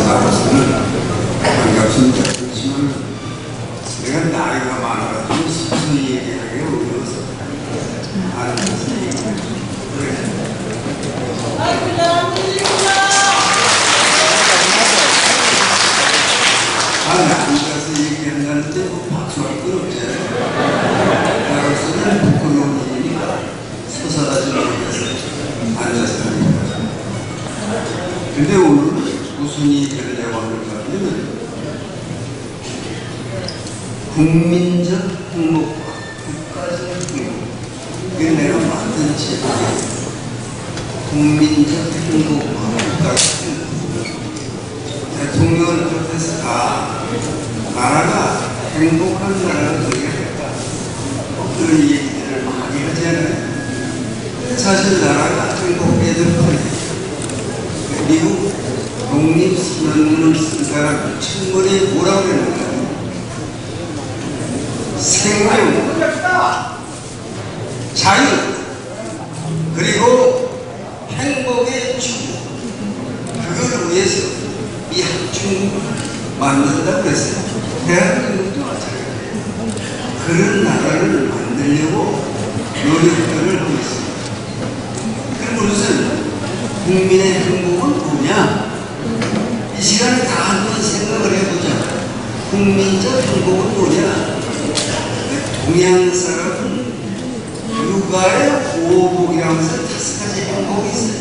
나로서는 반갑습니다. 그렇지만 내가 나이가 많아가지고 서서히 얘기하기 어려워서 아는 것을 얘기해요. 앉아서 얘기한다는데 뭐 박수할 건 없잖아요. 나로서는 부끄러운 일이니까 서서 하지 못해서 앉아서 하니까. 근데 오늘은 무슨 얘기를 내가 하는가 하면 국민적 행복과 국가적 행복, 이게 내가 만든 제목이에요. 국민적 행복과 국가적 행복. 대통령을 곁에서 나라가 행복한 나라가 되게 됐다, 그런 얘기들을 많이 하잖아요. 사실 나라가 행복해야 될 거예요. 미국 독립선언문을 쓴 사람 청문회에 뭐라고 그랬는가? 생명, 자유, 그리고 행복의 추구, 그걸 위해서 이 한중국을 만든다고 그랬어요. 대한민국도 마찬가지예요. 그런 나라를 만들려고 노력들을 하고 있습니다. 그럼 무슨 국민의 행복은 뭐냐? 이 시간에 다 한번 생각을 해보자. 국민적 행복은 뭐냐? 동양 사람은 육아의 보복이라고 해서 5가지 행복이 있어요.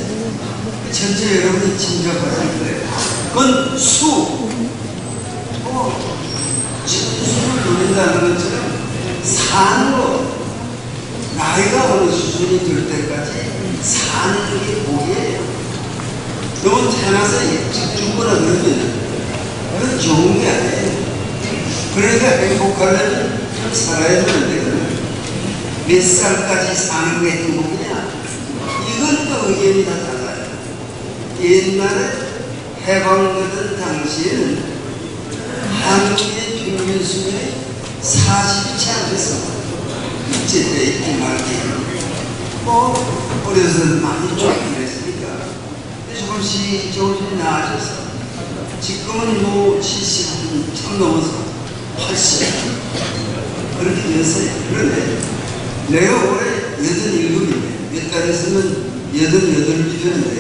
전체 여러분이 짐작하실 거예요. 그건 수, 수를 누린다는 것처럼 사는 것, 나이가 어느 수준이 될 때까지 사는 게 복이에요. 너무 태어나서 일찍 죽거나 그러면 그건 좋은 게 아니에요. 그러니까 행복하려면 살아야 되는데 몇 살까지 사는 게 행복이냐? 이건 또 의견이 다 달라요. 옛날에 해방되던 당시에는 한국의 평균 수명이 40이 채 안 됐습니다. 일제때 있기 말기 어려서 많이 쫓기는 했으니까 조금씩 나아져서 지금은 뭐 70, 참 넘어서 80 그렇게 됐어요. 그런데 내가 올해 87인데 몇 달 있으면 88이 되는데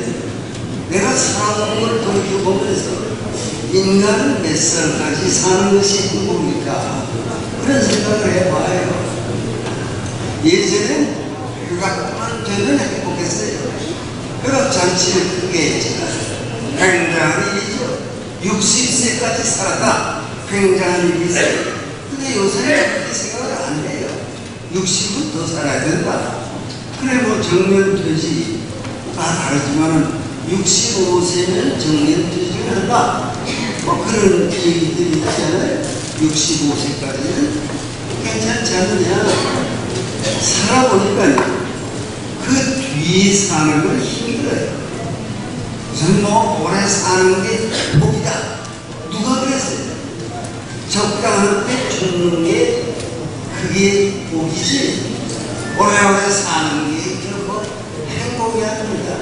내가 살아온 걸 돌이켜보면서 인간은 몇 살까지 사는 것이 행복입니까? 그런 생각을 해봐요. 예전엔 휴가만 되면 행복했어요. 휴가잔치를 크게 했지만 굉장한 일이죠. 60세까지 살았다. 굉장한 일이 있어요. 근데 요새는 그렇게 생각을 안 해요. 60은 더 살아야 된다. 그래 뭐 정년퇴직이 다 다르지만은 65세면 정년퇴직을 한다. 뭐 그런 얘기들이 있잖아요. 65세까지는 괜찮지 않느냐. 살아보니까 그 뒤에 사는 건 힘들어요. 우선 뭐 오래 사는 게 복이다. 누가 그랬어요? 적당한 때 죽는 게 그게 복이지 오래오래 사는 게 결코 행복이 아닙니다.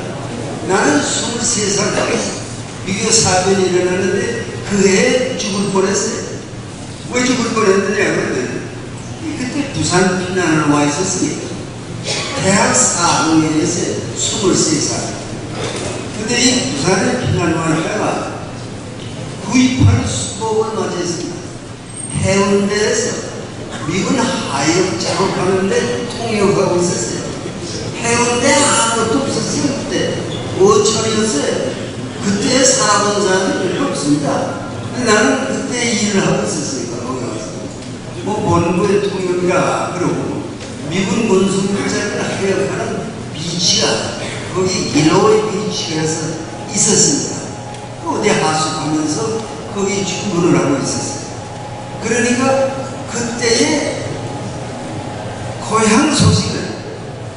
나는 23살 때 미교 사변이 일어났는데 그 해에 죽을 뻔했어요. 왜 죽을 뻔했느냐 그러면 그때 부산 피난을 와 있었으니까 대학 4학년이었어요. 23살. 근데 이 부산에 피난 와 있다가 9.28 수복을 맞이했습니다. 해운대에서 미군 하역 작업하는데 통역하고 있었어요. 해운대 아무것도 없었어요. 그때 5천이었어요. 그때 살아본 사람이 별로 없습니다. 근데 나는 그때 일을 하고 있었으니까 거기 가서 뭐 본부의 통역이라 그러고 미군 군수물자를 하역하는 비치가 거기 일로이 비치에서 있었습니다. 어디 하숙하면서 거기 주문을 하고 있었어요. 그러니까 그때의 고향 소식을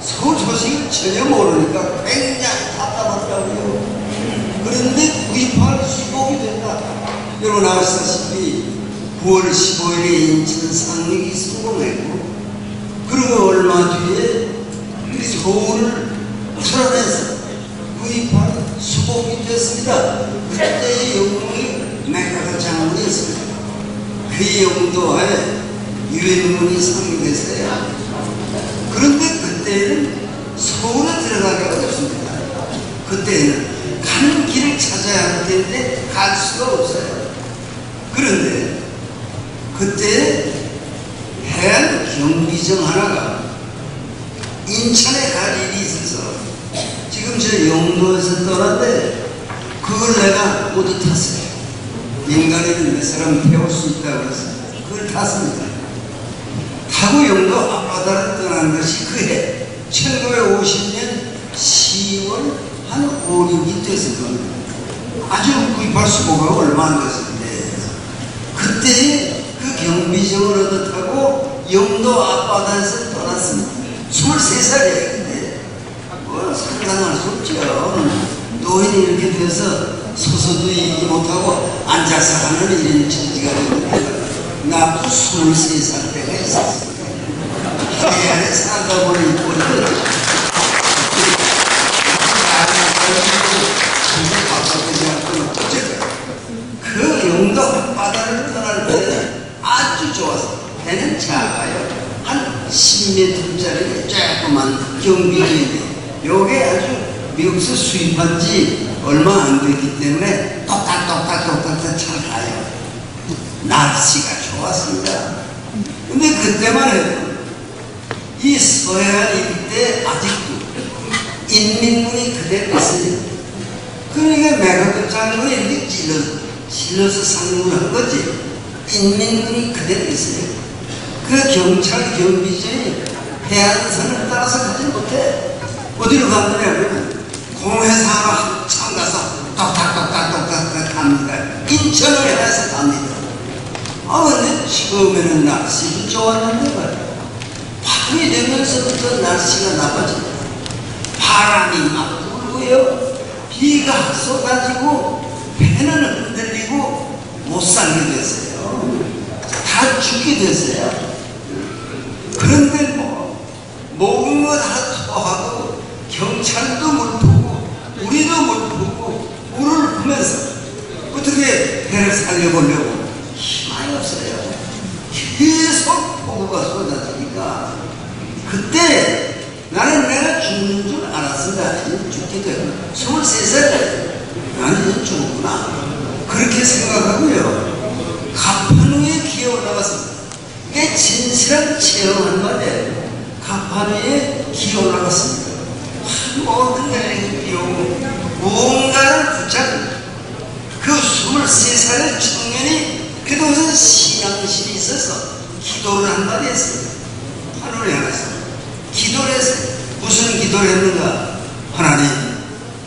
서울 소식을 전혀 모르니까 굉장히 답답하더라고요. 그런데 9.28 수복이 된다. 여러분 아시다시피 9월 15일에 인천 상륙이 성공했고 그리고 얼마 뒤에 서울을 풀어내서 9.28 수복이 됐습니다. 그때의 영웅이 그 영도에 유인문이 상륙했어요. 그런데 그때는 서울에 들어가기가 어렵습니다. 그때는 가는 길을 찾아야 할 텐데 갈 수가 없어요. 그런데 그때 해안 경비정 하나가 인천에 갈 일이 있어서 지금 저 영도에서 떠났는데 그걸 내가 모두 탔어요. 인간에는 몇 사람 태울 수 있다고 해서 그걸 탔습니다. 타고 영도 앞바다를 떠난 것이 그해 1950년 10월 한 5, 6이 됐을 겁니다. 아주 구입할 수고가 얼마 안 됐었는데 그때 그 경비정을 얻어 타고 영도 앞바다에서 떠났습니다. 23살이에요. 근데 뭐 상상할 수 없죠. 노인이 이렇게 돼서 서서도 얘기 못하고 앉아서 하는 이런 처지가 되는데 나도 23살 때가 있었어요. 해안에 살다 보니 이꼴을 그 영도 앞바다를 떠날 때는 아주 좋았어요. 배는 작아요. 한 10m짜리 조그만 경비정인데 요게 아주 미국에서 수입한 지 얼마 안 됐기 때문에 똑딱똑딱 잘 가요. 날씨가 좋았습니다. 근데 그때만 해도 이 서해안 일대 아직도 인민군이 그대로 있어요. 그러니까 매가도 장군이 이렇게 찔러서 상륙을 한 거지. 인민군이 그대로 있어요. 그 경찰 경비정이 해안선을 따라서 가지 못해. 어디로 갔느냐면 공해사로 한참 가서 똑딱똑딱 갑니다. 인천을 해서 갑니다. 근데 처음에는 날씨도 좋았는데 말이야. 밤이 되면서부터 날씨가 나빠집니다. 바람이 막 불고요. 비가 쏟아지고 배는 흔들리고 못 살게 됐어요. 다 죽게 됐어요. 그런데 먹은 거 다 토하고 경찰도 물 푸고 우리도 물 푸고 물을 푸면서 어떻게 배를 살려보려고 희망이 없어요. 계속 폭우가 쏟아지니까 그때 나는 내가 죽는 줄 알았습니다. 죽게 되고 23살 나는 이제 죽었구나 그렇게 생각하고요. 가판위에 기어 올라갔습니다. 이게 진실한 체험한 말이에요. 가판위에 기어 올라갔습니다. 모든 날이 비오고 무언가를 붙잡고 그 23살의 청년이 그래도 무슨 신앙실이 있어서 기도를 한 마디 했습니다. 하늘에 향해서 기도를 했어요. 무슨 기도를 했는가? 하나님,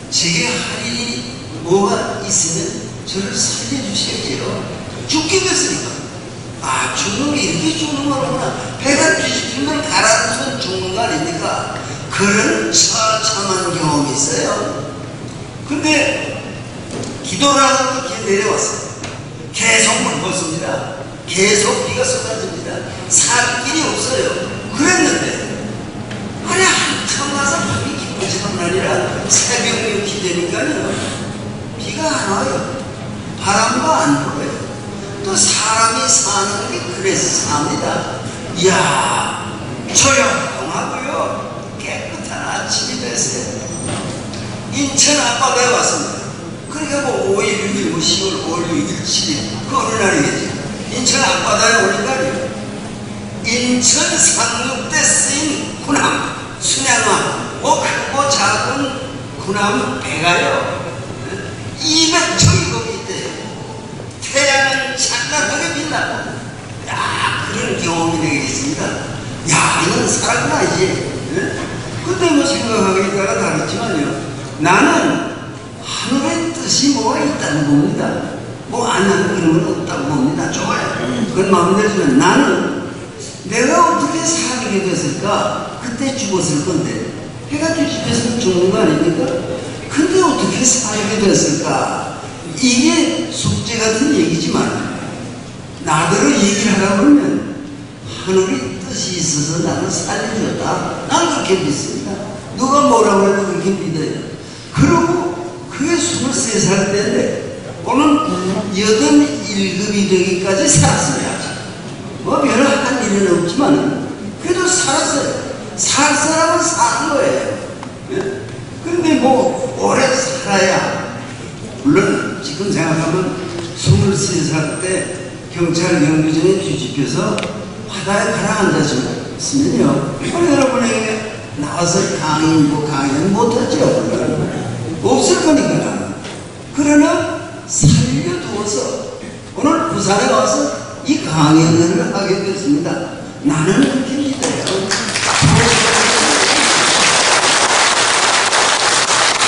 제게 할 일이 뭐가 있으면 저를 살려주셔야지요. 죽게 됐으니까. 죽는 게 이렇게 죽는 거구나. 배가 뒤집히면 가라앉으면 죽는 거 아닙니까? 그런 처참한 경험이 있어요. 근데 기도를 하다가 길 내려왔어요. 계속 물 벗습니다. 계속 비가 쏟아집니다. 살 길이 없어요. 그랬는데 한참 가서 밤이 깊어지는 날이라 새벽 6시 되니까요 비가 안 와요. 바람도 안 불어요. 또 사람이 사는 게 그래서 삽니다. 이야, 조용하고요 깨끗한 아침이 됐어요. 인천 앞바다에 왔습니다. 그러니까 5일, 6일, 10월, 5월, 6일, 7일 그 어느 날이겠지. 인천 앞바다에 오는 날이에요. 인천 상륙대 쓰인 군함, 순양함, 크고 작은 군함 배가요 200척이 거기 있대요. 태양은 찬란하게 빛나고 그런 경험이 되겠습니다. 이건 살았구나 이제. 근데 생각하기에 따라 다르지만요, 나는 하늘의 뜻이 뭐가 있다고 봅니다. 안 하는 그런 건 없다고 봅니다. 좋아요. 그건 마음에 들지만 나는 내가 어떻게 살게 됐을까? 그때 죽었을 건데 해가 뒤집혀서 죽는 거 아닙니까? 근데 어떻게 살게 됐을까? 이게 숙제 같은 얘기지만 나대로 얘기를 하다 보면 하늘의 뜻이 있어서 나를 살려줬다. 난 그렇게 믿습니다. 누가 뭐라고 해도 그렇게 믿어요. 그리고 그게 23살 때인데 오늘 81급이 되기까지 살았어요. 일은 없지만 그래도 살았어요. 살 사람은 사는 거예요. 그런데 뭐 오래 살아야, 물론 지금 생각하면 23살 때 경찰 경비정에 뒤집혀서 바다에 가라앉았으면요, 여러분에게 나와서 강의는 못하죠. 없을 거니까. 그러나 살려두어서 오늘 부산에 와서 이 강연을 하게 됐습니다. 나는 그렇게 믿어요.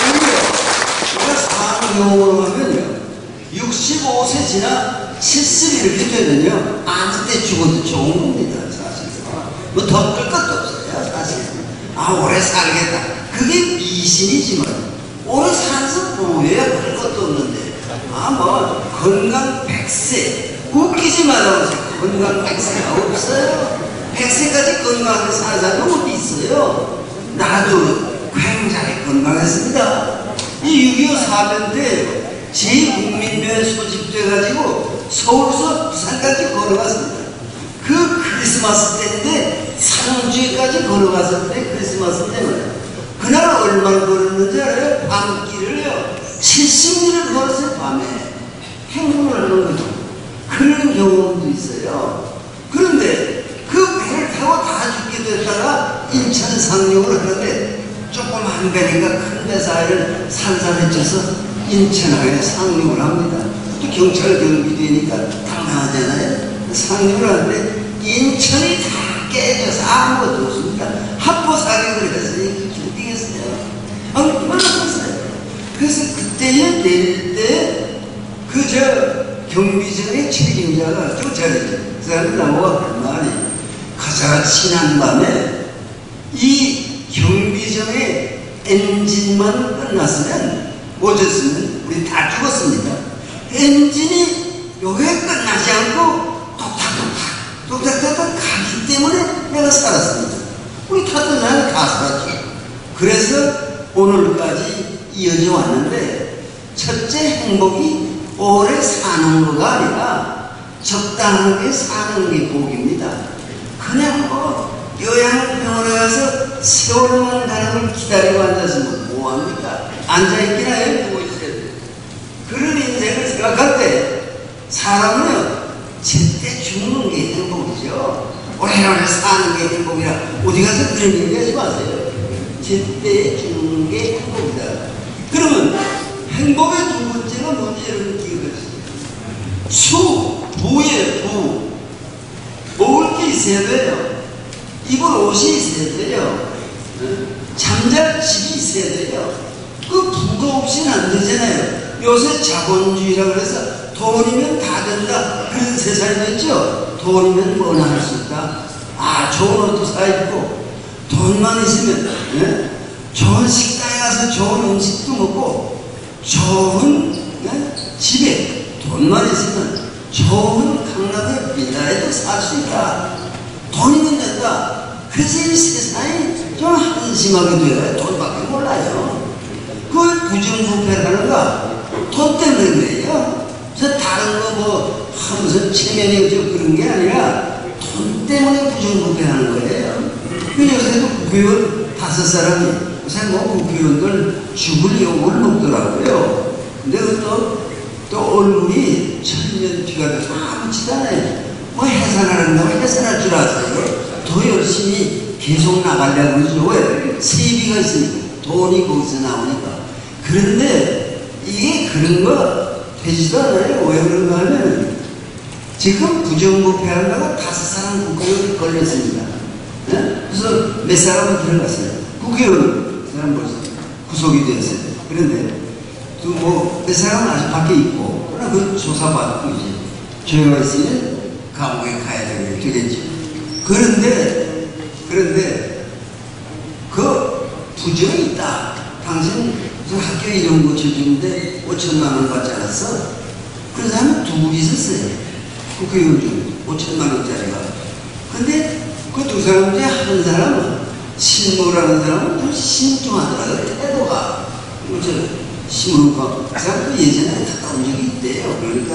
우리가 사망용으로 하면요, 65세 지나 70 이렇게 되면요, 아무 때 죽어도 좋은 겁니다. 사실 뭐 더 끌 것도 없어요. 사실 오래 살겠다, 그게 미신이지만 오래 살아서 뭐해야 그럴 것도 없는데, 뭐 건강 100세 웃기지 말아보세요. 건강 100세가 없어요. 100세까지 건강하게 사는 사람이 어디 있어요? 나도 굉장히 건강했습니다. 이 6.25 사변 때 제 국민묘에 소집돼가지고 서울에서 부산까지 걸어갔습니다. 그 크리스마스 때인데 상주에까지 걸어갔을 때, 크리스마스 때문에 그날 얼마나 걸었는지 알아요? 밤길을요 70리를 걸었어요. 밤에 행군을 하는 거죠. 그런 경험도 있어요. 그런데 그 배를 타고 다 죽게 됐다가 인천 상륙을 하는데 조그만 배니까 큰 배 사이를 살살해 쳐서 인천항에 상륙을 합니다. 또 경찰 경비되니까 당당하잖아요. 상륙을 하는데 인천이 다 깨져서 아무것도 없습니다. 합보 사격을 했으니 그렇게 되겠어요. 얼마나 컸어요. 그래서 그때에 내릴 때 경비정의 책임자가 경찰이죠. 그 사람이 나오고 말이, 가자 지난 밤에 이 경비정의 엔진만 끝났으면, 못했으면 우리 다 죽었습니다. 엔진이 요게 끝나지 않고 똑딱똑딱 가기 때문에 내가 살았습니다. 우리 탔던 사람은 다 살았죠. 그래서 오늘까지 이어져 왔는데, 첫째 행복이 오래 사는 거가 아니라 적당하게 사는 게 복입니다. 그냥 요양병원에 가서 세월만 가는 걸 기다리고 앉아서 뭐합니까? 앉아있기나 해, 누워 있어야 돼. 그런 인생을 생각할 때 사람은요, 제때 죽는 게 행복이죠. 오래오래 사는 게 행복이라 어디 가서 그런 얘기 하지 마세요. 제때 죽는 게 행복이다. 그러면 행복의 두 번째가 뭔지 여러분 기억하시죠? 부의 부. 먹을 게 있어야 돼요. 입을 옷이 있어야 돼요. 잠잘 집이 있어야 돼요. 그 부가 없이는 안 되잖아요. 요새 자본주의라 그래서 돈이면 다 된다, 그런 세상이 됐죠. 돈이면 뭐나 할 수 있다. 좋은 옷도 사입고, 돈만 있으면 좋은 식당에 가서 좋은 음식도 먹고, 좋은 집에 돈만 있으면 좋은 강남의 빌라에도 살 수 있다. 돈이면 된다. 그래서 이 세상이 좀 한심하게 되어요. 돈밖에 몰라요. 그 부정부패라는가 돈 때문에 그래요. 그래서 다른 거 무슨 체면이 그런 게 아니라 돈 때문에 부정부패하는 거예요. 요새도 국회의원 5사람이 요새 국회의원들 죽을 욕을 먹더라고요. 근데 또 얼굴이 천년 피가 돼서 아무렇지도 뭐 해산하는다고 해산할 줄 아세요? 더 열심히 계속 나가려고 그러죠. 왜? 세비가 있으니까, 돈이 거기서 나오니까. 그런데 이게 그런 거 되지도 않아요. 왜 그런가 하면 지금 부정부패한다고 5사람 국회의원이 걸렸습니다. 그래서 몇 사람은 들어갔어요. 국회의원 사람 벌써 구속이 되었어요. 그런데 또 몇 사람은 아직 밖에 있고, 그러나 그 조사받고 이제 죄가 있으면 감옥에 가야 되겠죠. 그런데 그 부정이 있다. 당신 학교 이름 고쳐주는데 5천만 원 받지 않았어? 그런 사람은 둘이 있었어요. 국회의원 중에 5천만 원짜리가. 근데 그 두 사람 중에 한 사람은, 신모라는 사람은 좀 신중하더라고요. 태도가. 시무룩하고, 그 사람도 예전에 갔다 온 적이 있대요. 그러니까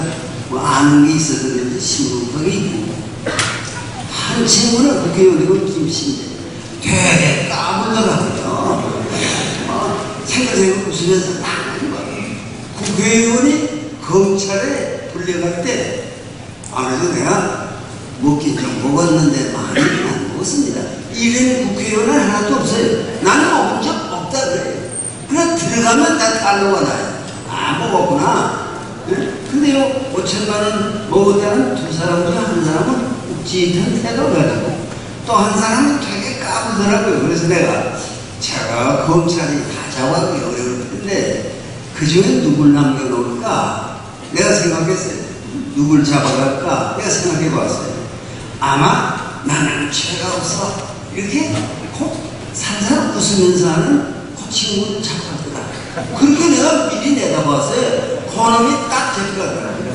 아는 게 있어서 그런지 시무룩하게 있고. 한 한 친구는 국회의원이고 김씨인데 되게 까불더라고요. 생각해보면 웃으면서 나가는 거예요. 국회의원이 검찰에 불려갈 때 아무래도 내가 먹긴 좀 먹었는데 많이는 안 먹었습니다. 이런 국회의원은 하나도 없어요. 나는 먹은 적 없다 그래요. 그냥 들어가면 다 달러가 나요. 아, 먹었구나. 근데요, 5천만 원 먹었다는 두 사람 중에 한 사람은 욱직한 태도를 가지고 또 한 사람은 되게 까불더라고요. 그래서 제가 검찰이 다 잡아가기 어려울 텐데 그 중에 누굴 남겨놓을까? 내가 생각했어요. 누굴 잡아갈까? 내가 생각해봤어요. 아마 나는 죄가 없어. 이렇게 살살 웃으면서 하는 그 친구를 잡았더라. 그렇게 내가 미리 내다봤어요. 그놈이 딱 잡혀가더라고요.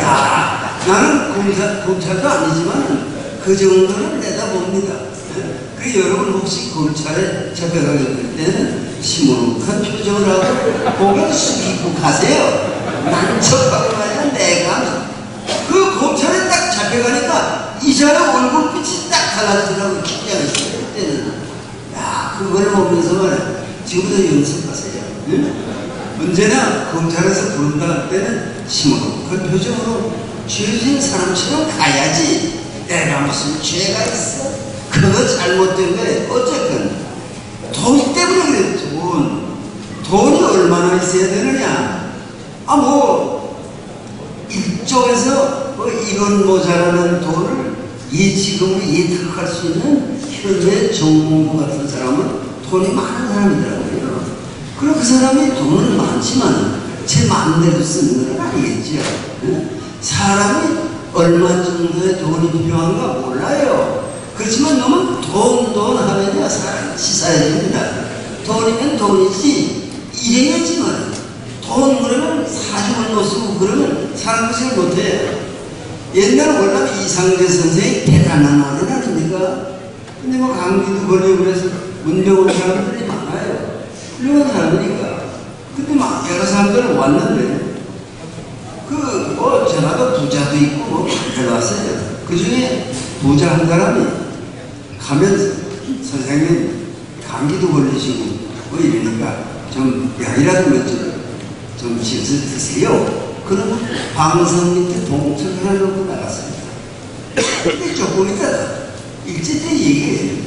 야, 나는 검찰도 아니지만 그 정도는 내다봅니다. 그 여러분 혹시 검찰에 잡혀가게 될 때는 시무룩한 표정을 하고 고개를 숙이고 가세요. 난척하고 말이야 내가. 그 검찰에 딱 잡혀가니까 이 사람 얼굴빛이 딱 달라지더라고. 긴장했어요. 그때는. 야, 그걸 보면서 말이야. 지금부터 연습하세요. 응? 언제나 검찰에서 부른다 할 때는 시무룩한 표정으로 죄진 사람처럼 가야지. 내가 무슨 죄가 있어? 그거 잘못된 거예요. 어쨌든 돈 때문에 그래. 돈이 얼마나 있어야 되느냐. 일종에서 이건 모자라는 돈을 예지금으로 예탁할 수 있는 현재 정몽구 같은 사람은 돈이 많은 사람이더라고요. 그리고 그 사람이 돈은 많지만 제 마음대로 쓰는 건 아니겠죠. 사람이 얼마 정도의 돈이 필요한가 몰라요. 그렇지만 너무 돈 하면요 사람이 치사해집니다. 돈이면 돈이지 일해야지만 돈 그러면 사주를 못 쓰고 그러면 사람들이 잘 못해요. 옛날 원래 이상재 선생이 대단한 어른 아닙니까? 근데 감기도 걸리고 그래서 운병 온 사람들이 많아요. 훌륭한 사람이니까. 근데 여러 사람들 왔는데 저라도 부자도 있고 데려왔어요. 그 중에 부자 한 사람이 가면서 선생님 감기도 걸리시고 이러니까 좀 약이라도 몇 좀 지어서 드세요. 그러면 방석 밑에 봉투를 하나 놓고 나갔습니다. 근데 조금 있다가 일제 때 얘기해요.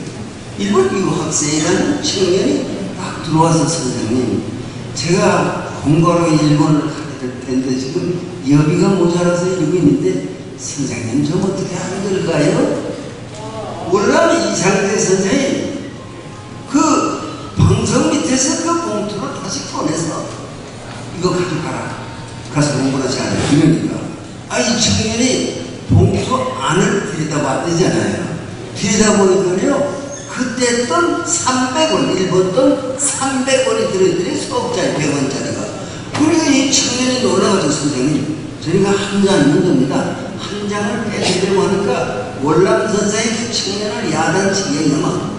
일본 유학생이라는 청년이 딱 들어와서 선생님 제가 공부하러 일본을 가게 될 텐데 지금 여비가 모자라서 이러고 있는데 선생님 좀 어떻게 하는 걸까요? 몰라 이상대 선생님 그 방석 밑에서 그 봉투를 다시 꺼내서 이거 가져가라. 가서 공부를 잘해. 이러니까 이 청년이 봉투 안을 들여다봤대잖아요. 들여다보니까요 그때 돈 300원 일본 돈 300원이 들어있더니 수업자에 100원짜리가. 그러니까 이 청년이 놀라가지고 선생님 저희가 한 장 있는 겁니다. 한 장을 빼주려고 하니까 월남 선생이 그 청년을 야단치게 넘어.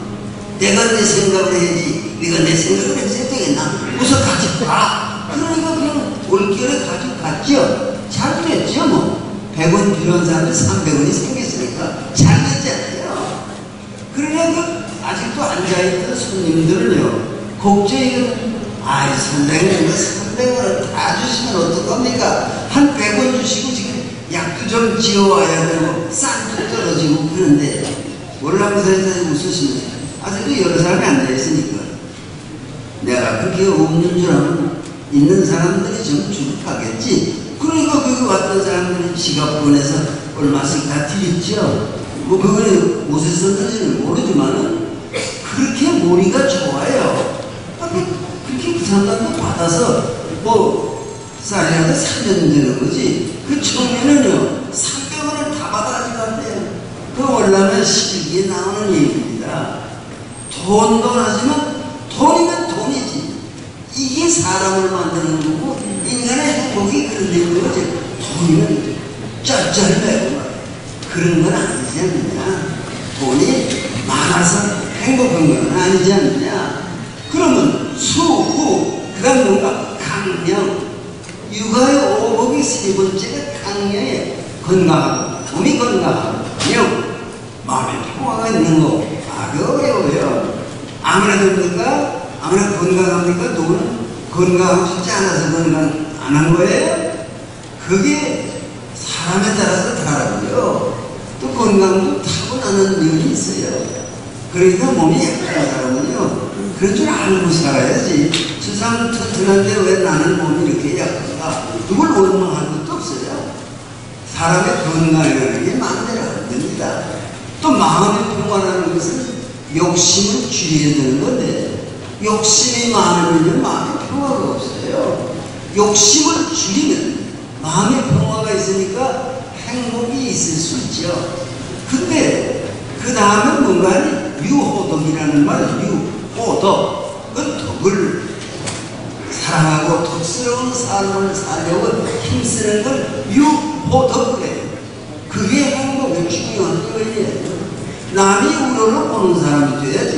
내가 내 생각을 해야지 네가 내 생각을 해야 되겠나? 우선 같이 가. 그러니까 그냥 올겨울에 가지고 갔죠. 잘 됐죠. 100원 필요한 사람이 300원이 생겼으니까 잘 됐잖아요. 그러니까 아직도 앉아있던 손님들은요 걱정이 선생님 300원을 다 주시면 어떡합니까? 한 100원 주시고 지금 약도 좀 지어와야 되고 쌀도 떨어지고 그런데 월남선생님 웃으시면서 아직도 여러 사람이 앉아있으니까 내가 그렇게 없는 줄 알면 있는 사람들이 좀 주급하겠지. 그러니까 거기 왔던 사람들이 지갑 보내서 얼마씩 다 드렸죠. 그거는 옷에 썼는지는 모르지만은 그렇게 머리가 좋아요. 그렇게 그 사람들도 받아서 쌀이라도 사면 되는 거지. 그 청년은요 300원을 다 받아가지고 간대요. 그 월남에 11기에 나오는 얘기입니다. 돈도 하지만 돈이면 돈이지. 이게 사람을 만드는 거고 인간의 행복이 그런 거지. 돈이면 쩔쩔매고 그런 건 아니지 않느냐. 돈이 많아서 행복한 건 아니지 않느냐. 그러면 수후 그 다음 뭔가 강령 육아의 오복이 세 번째가 강령에 건강하고 몸이 건강하고 명 마음의 있는 거. 아, 그거 어려워요. 아무나 됩니까? 아무나 건강합니까? 누구는 건강하고 싶지 않아서 건강 안 한 거예요? 그게 사람에 따라서 다르고요. 또 건강도 타고나는 면이 있어요. 그러니까 몸이 약한 사람은요, 그런 줄 알고 살아야지. 세상 튼튼한데 왜 나는 몸이 이렇게 약한가? 그걸 원망할 것도 없어요. 사람의 건강이라는 게 마음대로 안 됩니다. 또 마음의 평화라는 것은 욕심을 줄여야 되는 건데, 욕심이 많으면 마음의 평화가 없어요. 욕심을 줄이면 마음의 평화가 있으니까 행복이 있을 수 있죠. 근데 그 다음에 뭔가 유호덕이라는 말, 유호덕, 그 덕을 사랑하고 덕스러운 삶을 살려고 힘쓰는 걸 유호덕이래요. 그게 행복의 중요한 거예요. 남이 우러러 보는 사람이 돼야지.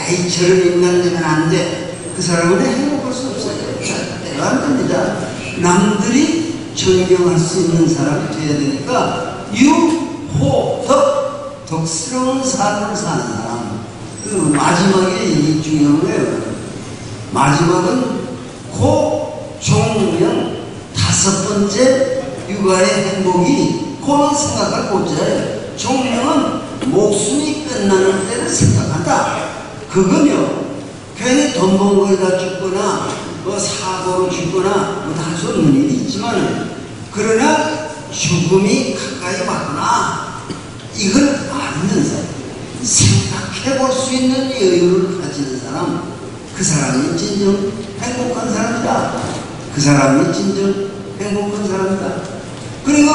에이, 저런 인간 되면 안 돼. 그 사람은 행복할 수 없어요. 절대로 안 됩니다. 남들이 존경할 수 있는 사람이 돼야 되니까 유호덕, 덕스러운 삶을 사는 사람. 그 마지막에 이 중요한 거예요. 마지막은 고종명, 다섯 번째 육아의 행복이 고는 생각할 고자예요. 종명은 목숨이 끝나는 때를 생각한다. 그거요, 괜히 돈 번 거에다 죽거나 뭐 사고로 죽거나 뭐 다 할 수 없는 일이 있지만, 그러나 죽음이 가까이 왔구나, 이걸 알면서 생각해 볼 수 있는 여유를 가지는 사람, 그 사람이 진정 행복한 사람이다. 그 사람이 진정 행복한 사람이다. 그리고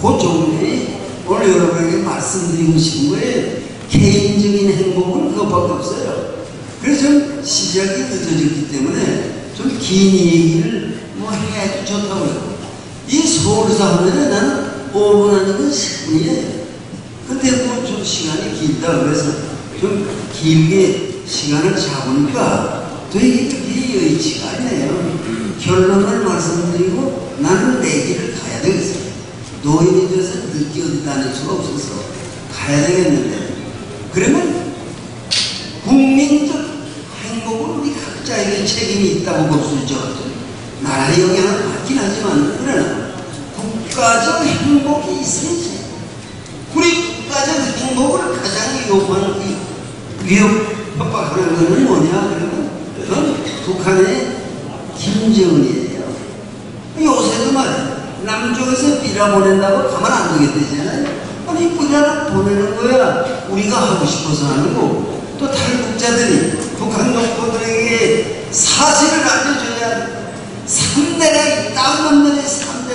고종명이 오늘 여러분에게 말씀드리고 싶은 거예요. 개인적인 행복은 그것밖에 없어요. 그래서 좀 시작이 늦어졌기 때문에 좀 긴 얘기를 뭐 해야지 좋다고 해요. 이 서울에서 하면은 나는 5분 아니면 10분이에요. 근데 뭐 좀 시간이 길다 그래서 좀 길게 시간을 잡으니까 되게 그게 여의치가 않네요. 결론을 말씀드리고 나는 내 길을 가야 되겠어요. 노인이 돼서 늦게 어디 다닐 수가 없어서 가야 되겠는데, 그러면 국민적 행복은 우리 각자에게 책임이 있다고 볼 수 있죠. 나라의 영향을 받긴 하지만, 그러나 국가적 행복이 있어야지. 우리 국가적 행복을 가장 협박하는 것은 뭐냐? 그러면 그건 북한의 김정은이에요. 요새도 말이에요. 남쪽에서 비라 보낸다고 가만 안 두겠다잖아요. 아니, 비라를 보내는 거야 우리가 하고 싶어서 하는 거고, 또 탈북자들이 북한 동포들에게 사실을 알려줘야 3대가 땅 넘는 3대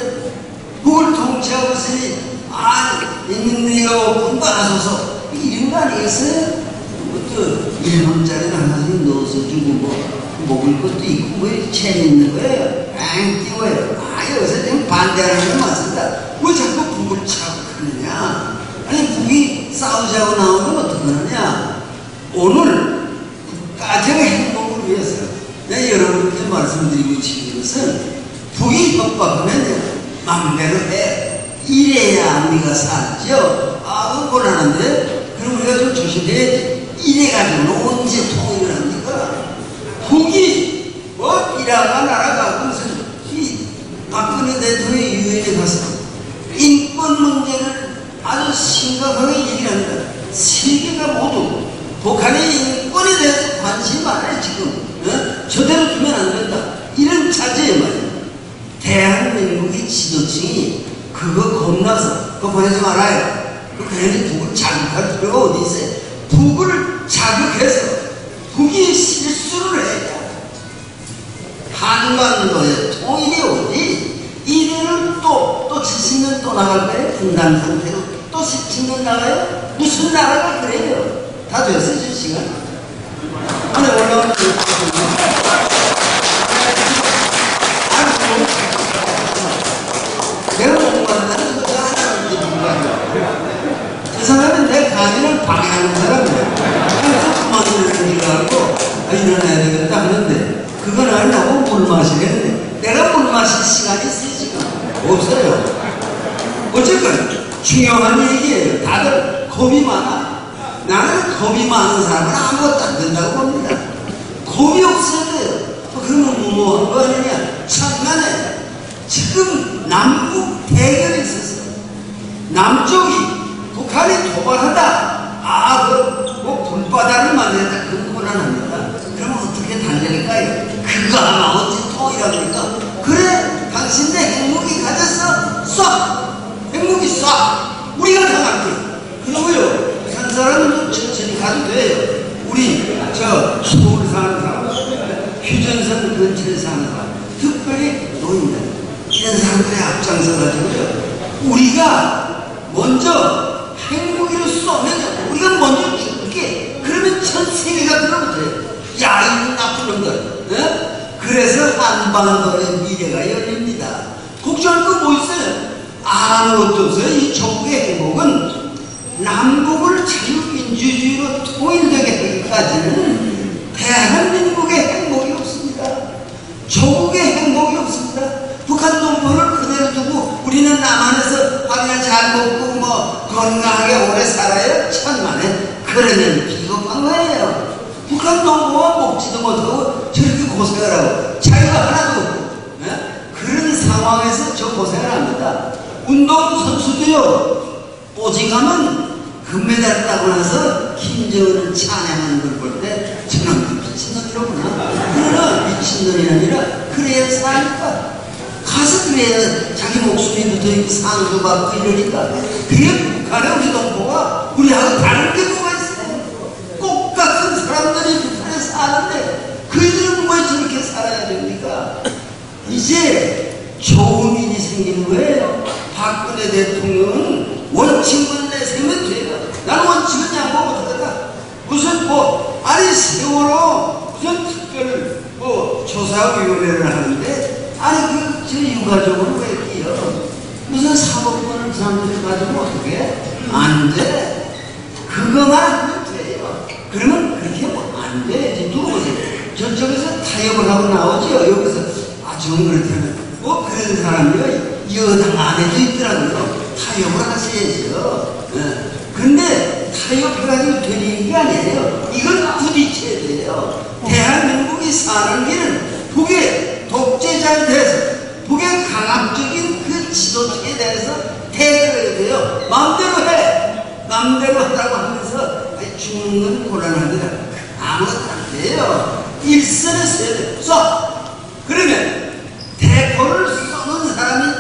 그걸 통치하고 있으니, 아, 인민들이가 오픈도 하소서, 이런 거 아니겠어요? 또 1분짜리 하나씩 넣어서 주고 뭐 먹을 것도 있고 뭐 재밌는 거예요. 앙 띄워요. 아, 여기서 지금 반대하는 건 맞습니다. 왜 자꾸 북을 차고 하느냐? 아니, 북이 싸우자고 나오면 어떡하느냐? 오늘 국가적 행복을 위해서 내가 여러분께 말씀드리고 싶은 것은, 북이 협박하면 맘대로 해. 이래야 우리가 살죠. 아, 그건 곤란한데? 그럼 우리가 좀 조심해야지. 이래가지고는 언제 통일을 합니까? 북이 뭐 비라가 날아가고 무슨 이 박근혜 대통령이 유엔에 가서 인권 문제를 아주 심각하게 얘기를 합니다. 세계가 모두 북한의 인권에 대해서 관심이 많아요. 지금 저대로 두면 안 된다, 이런 자제에 말이에요. 대한민국의 지도층이 그거 겁나서 그거 보내지 말아요. 그 괜히 북을 자극할 필요가 어디 있어요. 북을 자극해서 북이 실수를 해야 한반도의 통일이 오니, 이래는 또 70년 또 나갈 거예요. 분단 상태로 또 17년 나가요. 무슨 나라가 그래요? 다 됐어요, 저 시간. 안에 올라오면 내가 못 만나는 거 하나는 누군가. 그 사람은 내 강의를 방해하는 사람이야. 그래서 그만두는 줄 알고 일어나야 되겠다 하는데, 그건 아니라고 물 마시겠네. 내가 물 마실 시간이 있어요, 지금? 없어요. 어쨌건 중요한 얘기예요. 다들 겁이 많아. 나는 겁이 많은 사람은 아무것도 안 된다고 봅니다. 겁이 없어야 돼요. 그러면 무모한 거 아니냐. 천만에 지금 남북 대결이 있었어요. 남쪽이 북한이 도발하다. 뭐 불바다를 만들었다. 그건 곤란합니다. 그러면 어떻게 달려갈까요? 그거 하나 어찌 통이라니까. 그래, 당신네 핵무기 가졌어? 쏴! 핵무기 쏴! 우리가 당할게. 그러고요, 한 사람은 천천히 가도 돼요. 우리 서울 사는 사람, 휴전선 근처에 사는 사람, 특별히 노인들, 이런 사람들의 앞장서가지고요, 우리가 먼저 핵무기를 쏘면 우리가 먼저 죽게. 그러면 전 세계가 들어오죠. 야, 이 나쁜 놈들. 그래서 한반도의 미래가 열립니다. 걱정할 거 뭐 있어요? 아무것도 없어요. 이 정부의 행복은 남북을 자유민주주의로 통일되게 하기까지는 대한민국의 행복이 없습니다. 조국의 행복이 없습니다. 북한 동포를 그대로 두고 우리는 남한에서 밥이나 잘 먹고 뭐 건강하게 오래 살아요? 천만에. 그러면 비겁한 거예요. 북한 동포와 먹지도 못하고 저렇게 고생을 하고 자유가 하나도 없고 그런 상황에서 저 고생을 합니다. 운동선수도요, 오직하면 금메달 따고 나서 김정은을 찬양하는 걸 볼 때 저는 미친놈이로구나. 그러나 미친놈이 아니라 그래야 사니까. 가서 그래야 자기 목숨이 붙어있고 상도 받고 이러니까. 그게 북한의 우리 동포가 우리하고 다른 게 뭐가 있어요? 꼭 같은 사람들이 북한에 사는데 그들은 왜 저렇게 살아야 됩니까? 이제 좋은 일이 생기는 거예요. 박근혜 대통령은 원칙만 내세우면 돼요. 나는 원칙은 양보 못하겠다. 무슨 아니 세월호 무슨 특별 조사위원회를 하는데 아니 저 유가족으로 왜 끼요? 무슨 사법권을 사람들이 가지고 어떻게? 안 돼. 그거만 하면 돼요. 그러면 그렇게 안 돼. 누구보세요. 저쪽에서 타협을 하고 나오죠. 여기서 좀 그렇다면 그런 사람이요 여당 안에도 있더라고요. 타협을 하셔야죠. 근데 타협해가지고 되는 게 아니에요. 이건 부딪혀야 돼요. 대한민국이 사는 길은 북의 독재자에 대해서 북의 강압적인 그 지도체에 대해서 대결해야 돼요. 마음대로 해. 마음대로 하라고 하면서 죽는 건 곤란합니다. 아무것도 안 돼요. 일선에 서야 돼요. 쏴! 그러면 대포를 쏘는 사람이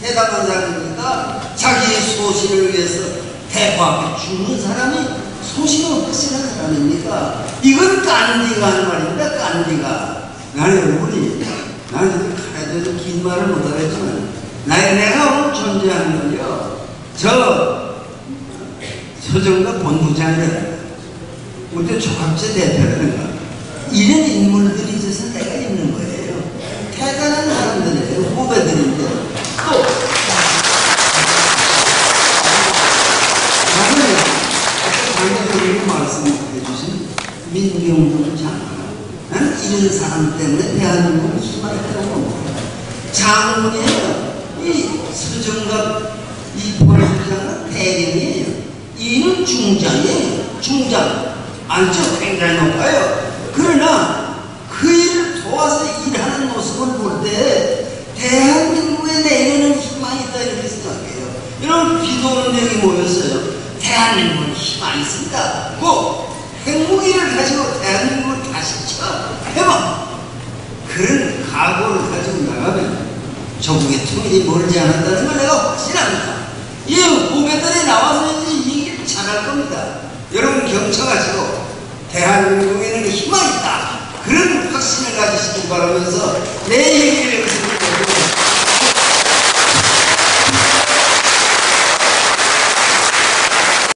대담한 사람입니까? 자기의 소신을 위해서 대포 앞에 죽는 사람이 소신이 확실한 사람입니까? 이건 깐디가 하는 말입니다. 깐디가. 나는 칼에도 긴 말을 못하겠지만 내가 오늘 존재하는 건요, 서정과 본부장이라 우리 조합체 대표라든가 이런 인물들이 있어서 내가 있는 거예요. 대단한 사람들이에요. 후배들인데 또 방금 말씀해 주신 민경준 장관, 나는 이런 사람 때문에 대한민국을 수많았다고 봅니다. 장군이에요. 이 서정갑 이 본부장은 대령이에요. 이는 중장이에요. 중장. 알죠? 굉장히 높아요. 그러나 그 일을 도와서 일하는 모습을 볼 때 대한민국의 내일에는 희망이 있다 이렇게 생각해요. 여러분 비도 오는 내용이 모였어요. 대한민국은 희망이 있습니다. 핵무기를 가지고 대한민국을 다시 해봐. 그런 각오를 가지고 나가면 조국의 통일이 멀지 않았다는 걸 내가 확신합니다. 이 후배들이 나와서 이제 이 얘기를 잘할 겁니다. 여러분 경청하시고 대한민국에는 희망이 있다. 그런 확신을 가지시길 바라면서 내 얘기를 여기서